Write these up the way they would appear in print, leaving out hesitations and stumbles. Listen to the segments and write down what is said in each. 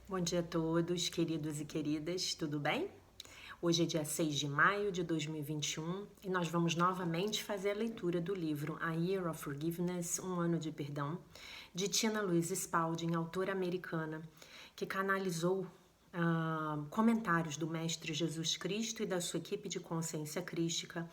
Bom dia a todos, queridos e queridas, tudo bem? Hoje é dia 6 de maio de 2021 e nós vamos novamente fazer a leitura do livro A Year of Forgiveness, Um Ano de Perdão, de Tina Louise Spalding, autora americana, que canalizou comentários do Mestre Jesus Cristo e da sua equipe de consciência crística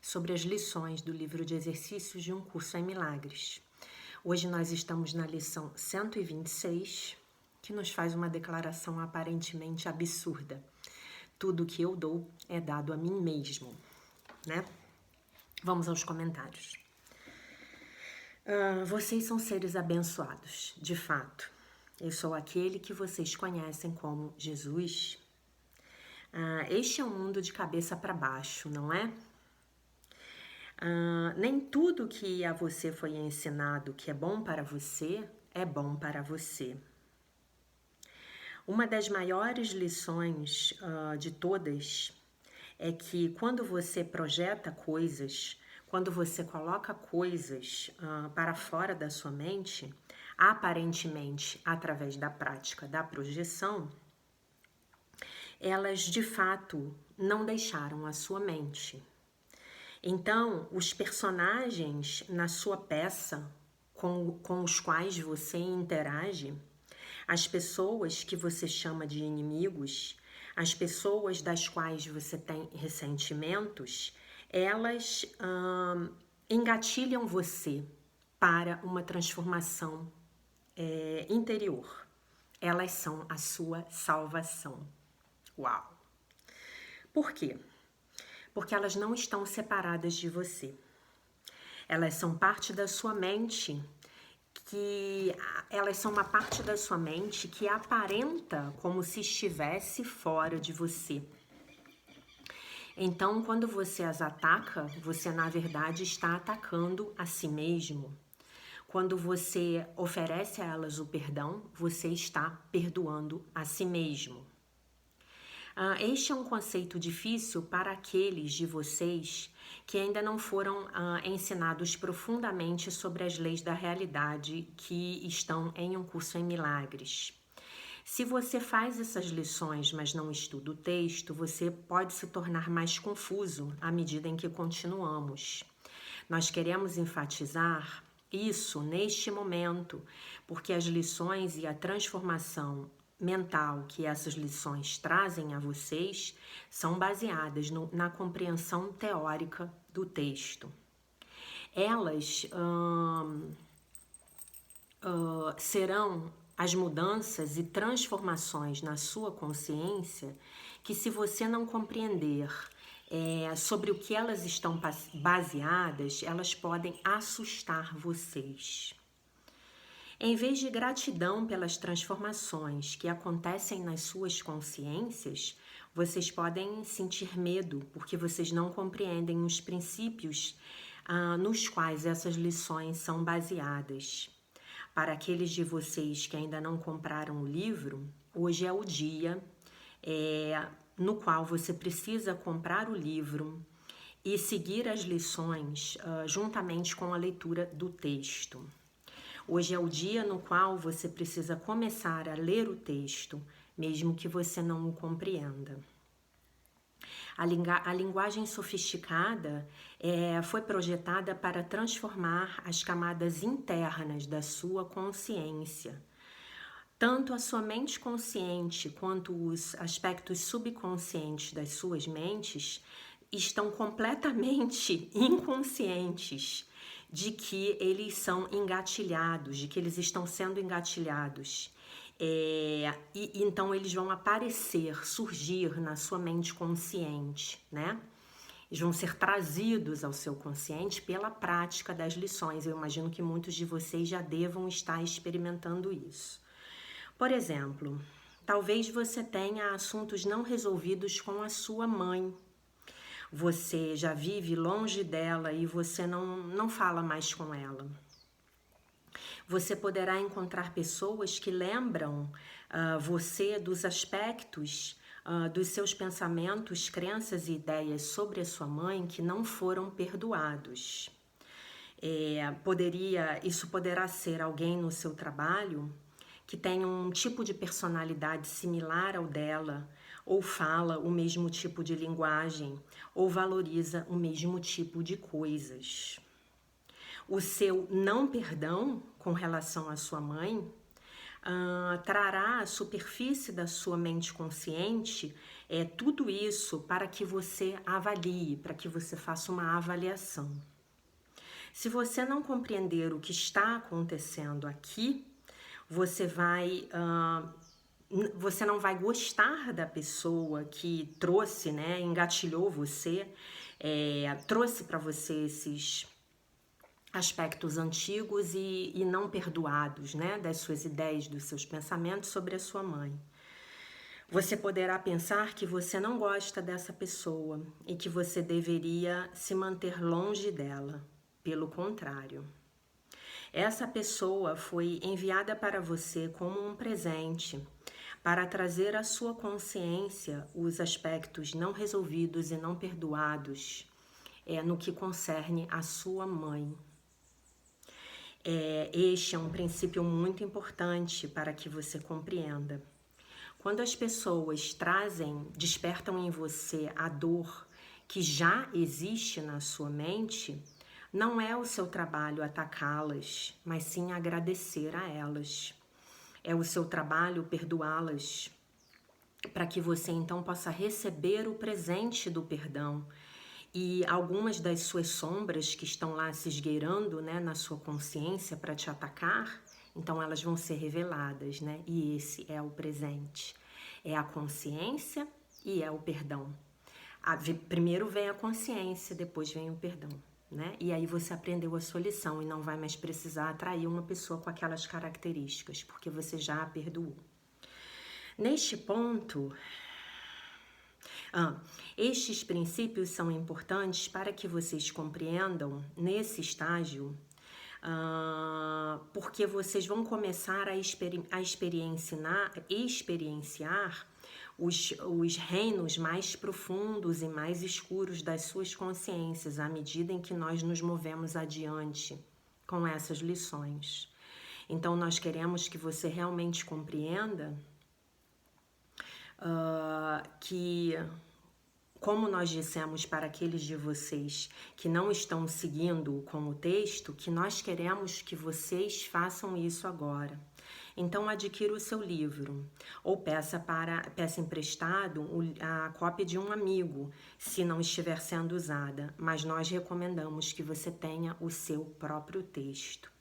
sobre as lições do livro de exercícios de Um Curso em Milagres. Hoje nós estamos na lição 126, que nos faz uma declaração aparentemente absurda. Tudo que eu dou é dado a mim mesmo, né? Vamos aos comentários. Vocês são seres abençoados, de fato. Eu sou aquele que vocês conhecem como Jesus. Este é um mundo de cabeça para baixo, não é? Nem tudo que a você foi ensinado que é bom para você é bom para você. Uma das maiores lições de todas é que quando você projeta coisas, quando você coloca coisas para fora da sua mente, aparentemente através da prática da projeção, elas de fato não deixaram a sua mente. Então, os personagens na sua peça com os quais você interage, as pessoas que você chama de inimigos, as pessoas das quais você tem ressentimentos, elas engatilham você para uma transformação interior. Elas são a sua salvação. Uau! Por quê? Porque elas não estão separadas de você. Elas são parte da sua mente, elas são uma parte da sua mente que aparenta como se estivesse fora de você. Então, quando você as ataca, você na verdade está atacando a si mesmo. Quando você oferece a elas o perdão, você está perdoando a si mesmo. Este é um conceito difícil para aqueles de vocês que ainda não foram ensinados profundamente sobre as leis da realidade que estão em Um Curso em Milagres. Se você faz essas lições, mas não estuda o texto, você pode se tornar mais confuso à medida em que continuamos. Nós queremos enfatizar isso neste momento, porque as lições e a transformação mental que essas lições trazem a vocês são baseadas na compreensão teórica do texto. Elas serão as mudanças e transformações na sua consciência que, se você não compreender sobre o que elas estão baseadas, elas podem assustar vocês. Em vez de gratidão pelas transformações que acontecem nas suas consciências, vocês podem sentir medo porque vocês não compreendem os princípios nos quais essas lições são baseadas. Para aqueles de vocês que ainda não compraram o livro, hoje é o dia no qual você precisa comprar o livro e seguir as lições juntamente com a leitura do texto. Hoje é o dia no qual você precisa começar a ler o texto, mesmo que você não o compreenda. A linguagem sofisticada foi projetada para transformar as camadas internas da sua consciência. Tanto a sua mente consciente quanto os aspectos subconscientes das suas mentes estão completamente inconscientes de que eles são engatilhados, de que eles estão sendo engatilhados. E então eles vão aparecer, surgir na sua mente consciente, né? Eles vão ser trazidos ao seu consciente pela prática das lições. Eu imagino que muitos de vocês já devam estar experimentando isso. Por exemplo, talvez você tenha assuntos não resolvidos com a sua mãe. Você já vive longe dela e você não fala mais com ela. Você poderá encontrar pessoas que lembram você dos aspectos dos seus pensamentos, crenças e ideias sobre a sua mãe que não foram perdoados. Isso poderá ser alguém no seu trabalho que tem um tipo de personalidade similar ao dela, ou fala o mesmo tipo de linguagem, ou valoriza o mesmo tipo de coisas. O seu não perdão com relação à sua mãe trará à superfície da sua mente consciente tudo isso para que você avalie, para que você faça uma avaliação. Se você não compreender o que está acontecendo aqui, você não vai gostar da pessoa que trouxe, né, engatilhou você, trouxe para você esses aspectos antigos e não perdoados, né, das suas ideias, dos seus pensamentos sobre a sua mãe. Você poderá pensar que você não gosta dessa pessoa e que você deveria se manter longe dela. Pelo contrário, essa pessoa foi enviada para você como um presente para trazer à sua consciência os aspectos não resolvidos e não perdoados no que concerne a sua mãe. Este é um princípio muito importante para que você compreenda. Quando as pessoas despertam em você a dor que já existe na sua mente, não é o seu trabalho atacá-las, mas sim agradecer a elas. É o seu trabalho perdoá-las, para que você então possa receber o presente do perdão. E algumas das suas sombras que estão lá se esgueirando, né, na sua consciência para te atacar, então elas vão ser reveladas, né? E esse é o presente. É a consciência e é o perdão. Primeiro vem a consciência, depois vem o perdão, né? E aí você aprendeu a sua lição e não vai mais precisar atrair uma pessoa com aquelas características, porque você já a perdoou. Neste ponto, estes princípios são importantes para que vocês compreendam nesse estágio, porque vocês vão começar a experienciar os reinos mais profundos e mais escuros das suas consciências à medida em que nós nos movemos adiante com essas lições. Então, nós queremos que você realmente compreenda que, como nós dissemos para aqueles de vocês que não estão seguindo com o texto, que nós queremos que vocês façam isso agora. Então, adquira o seu livro ou peça emprestado a cópia de um amigo, se não estiver sendo usada, mas nós recomendamos que você tenha o seu próprio texto.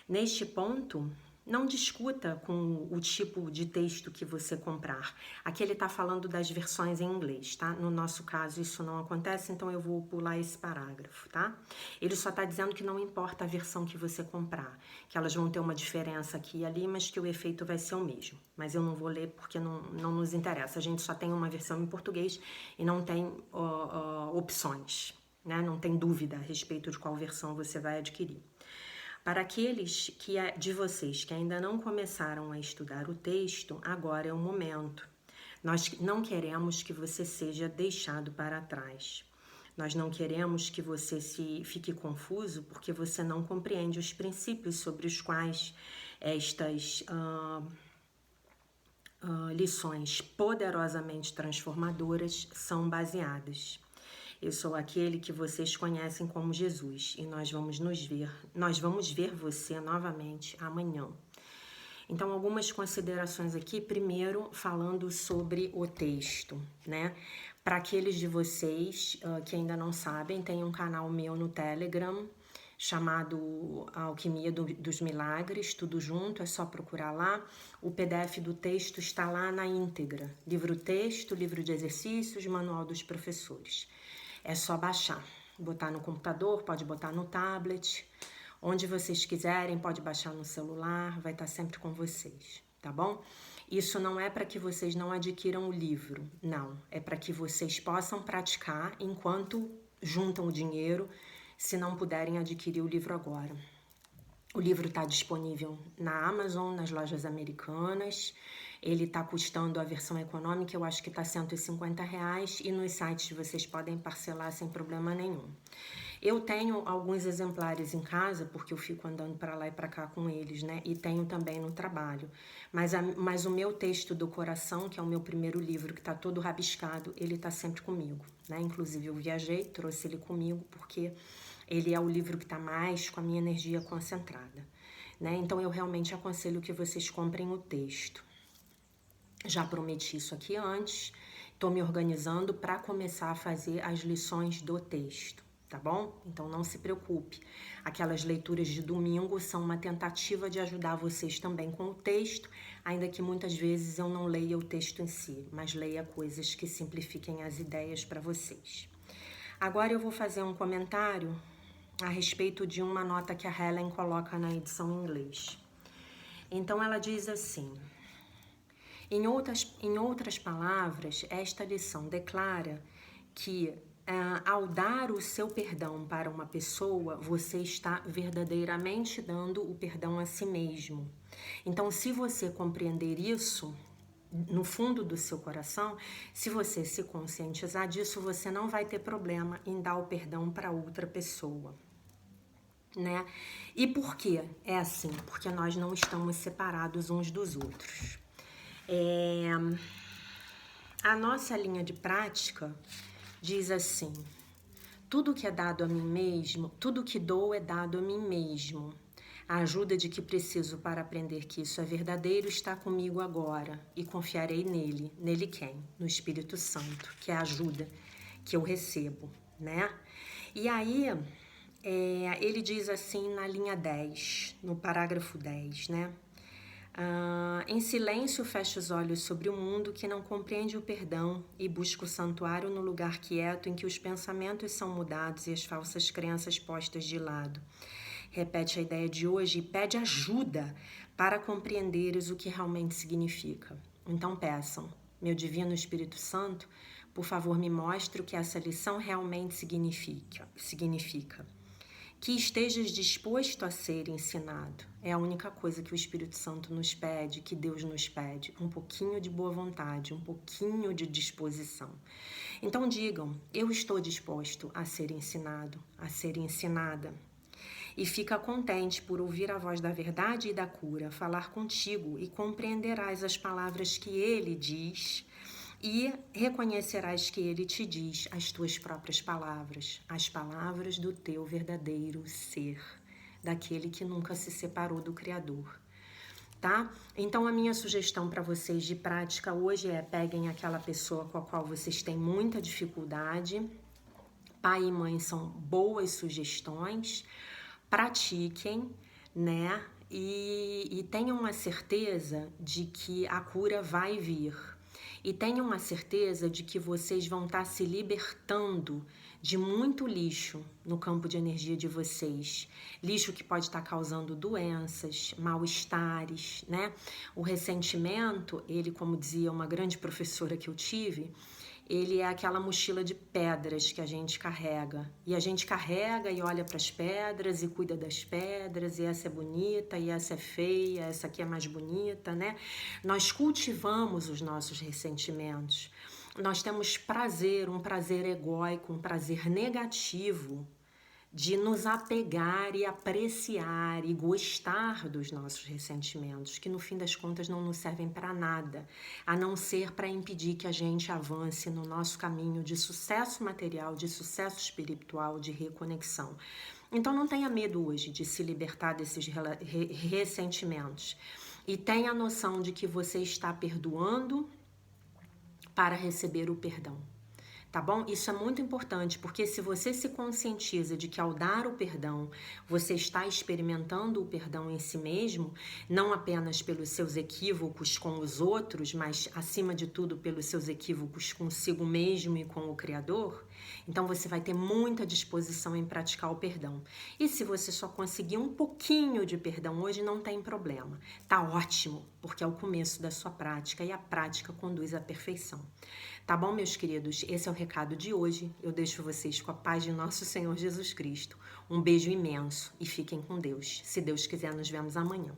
Neste ponto, não discuta com o tipo de texto que você comprar. Aqui ele está falando das versões em inglês, tá? No nosso caso isso não acontece, então eu vou pular esse parágrafo, tá? Ele só está dizendo que não importa a versão que você comprar, que elas vão ter uma diferença aqui e ali, mas que o efeito vai ser o mesmo. Mas eu não vou ler porque não nos interessa. A gente só tem uma versão em português e não tem opções, né? Não tem dúvida a respeito de qual versão você vai adquirir. Para aqueles de vocês que ainda não começaram a estudar o texto, agora é o momento. Nós não queremos que você seja deixado para trás. Nós não queremos que você fique confuso porque você não compreende os princípios sobre os quais estas lições poderosamente transformadoras são baseadas. Eu sou aquele que vocês conhecem como Jesus e nós vamos ver você novamente amanhã. Então, algumas considerações aqui, primeiro falando sobre o texto, né? Para aqueles de vocês que ainda não sabem, tem um canal meu no Telegram chamado Alquimia dos Milagres, tudo junto, é só procurar lá. O PDF do texto está lá na íntegra, livro-texto, livro de exercícios, manual dos professores. É só baixar, botar no computador, pode botar no tablet, onde vocês quiserem, pode baixar no celular, vai estar sempre com vocês, tá bom? Isso não é para que vocês não adquiram o livro, não, é para que vocês possam praticar enquanto juntam o dinheiro, se não puderem adquirir o livro agora. O livro está disponível na Amazon, nas lojas americanas, Ele tá custando a versão econômica, eu acho que tá R$ 150, e nos sites vocês podem parcelar sem problema nenhum. Eu tenho alguns exemplares em casa, porque eu fico andando para lá e para cá com eles, né? E tenho também no trabalho. Mas o meu texto do coração, que é o meu primeiro livro, que está todo rabiscado, ele está sempre comigo, né? Inclusive eu viajei, trouxe ele comigo, porque ele é o livro que está mais com a minha energia concentrada, né? Então eu realmente aconselho que vocês comprem o texto. Já prometi isso aqui antes, estou me organizando para começar a fazer as lições do texto, tá bom? Então não se preocupe. Aquelas leituras de domingo são uma tentativa de ajudar vocês também com o texto, ainda que muitas vezes eu não leia o texto em si, mas leia coisas que simplifiquem as ideias para vocês. Agora eu vou fazer um comentário a respeito de uma nota que a Helen coloca na edição em inglês. Então ela diz assim: em outras palavras, esta lição declara que ao dar o seu perdão para uma pessoa, você está verdadeiramente dando o perdão a si mesmo. Então, se você compreender isso no fundo do seu coração, se você se conscientizar disso, você não vai ter problema em dar o perdão para outra pessoa, né? E por que é assim? Porque nós não estamos separados uns dos outros. A nossa linha de prática diz assim: tudo que é dado a mim mesmo, tudo que dou é dado a mim mesmo. A ajuda de que preciso para aprender que isso é verdadeiro está comigo agora, e confiarei nele. Nele quem? No Espírito Santo, que é a ajuda que eu recebo, né? E aí, ele diz assim na linha 10, no parágrafo 10, né? Em silêncio fecho os olhos sobre o mundo que não compreende o perdão e busco o santuário no lugar quieto em que os pensamentos são mudados e as falsas crenças postas de lado. Repete a ideia de hoje e pede ajuda para compreenderes o que realmente significa. Então peçam: meu Divino Espírito Santo, por favor me mostre o que essa lição realmente significa. Que estejas disposto a ser ensinado. É a única coisa que o Espírito Santo nos pede, que Deus nos pede. Um pouquinho de boa vontade, um pouquinho de disposição. Então digam: eu estou disposto a ser ensinado, a ser ensinada. E fica contente por ouvir a voz da verdade e da cura falar contigo, e compreenderás as palavras que ele diz, e reconhecerás que ele te diz as tuas próprias palavras, as palavras do teu verdadeiro ser, daquele que nunca se separou do Criador, tá? Então a minha sugestão para vocês de prática hoje é: peguem aquela pessoa com a qual vocês têm muita dificuldade. Pai e mãe são boas sugestões, pratiquem, né? E tenham a certeza de que a cura vai vir. E tenham a certeza de que vocês vão estar se libertando de muito lixo no campo de energia de vocês. Lixo que pode estar causando doenças, mal-estares, né? O ressentimento, ele, como dizia uma grande professora que eu tive, ele é aquela mochila de pedras que a gente carrega. E a gente carrega e olha para as pedras e cuida das pedras, e essa é bonita, e essa é feia, essa aqui é mais bonita, né? Nós cultivamos os nossos ressentimentos. Nós temos prazer, um prazer egóico, um prazer negativo de nos apegar e apreciar e gostar dos nossos ressentimentos, que no fim das contas não nos servem para nada, a não ser para impedir que a gente avance no nosso caminho de sucesso material, de sucesso espiritual, de reconexão. Então não tenha medo hoje de se libertar desses ressentimentos, e tenha a noção de que você está perdoando para receber o perdão. Tá bom? Isso é muito importante, porque se você se conscientiza de que ao dar o perdão, você está experimentando o perdão em si mesmo, não apenas pelos seus equívocos com os outros, mas acima de tudo pelos seus equívocos consigo mesmo e com o Criador, então você vai ter muita disposição em praticar o perdão. E se você só conseguir um pouquinho de perdão hoje, não tem problema. Tá ótimo, porque é o começo da sua prática, e a prática conduz à perfeição. Tá bom, meus queridos? Esse é o recado de hoje. Eu deixo vocês com a paz de nosso Senhor Jesus Cristo. Um beijo imenso e fiquem com Deus. Se Deus quiser, nos vemos amanhã.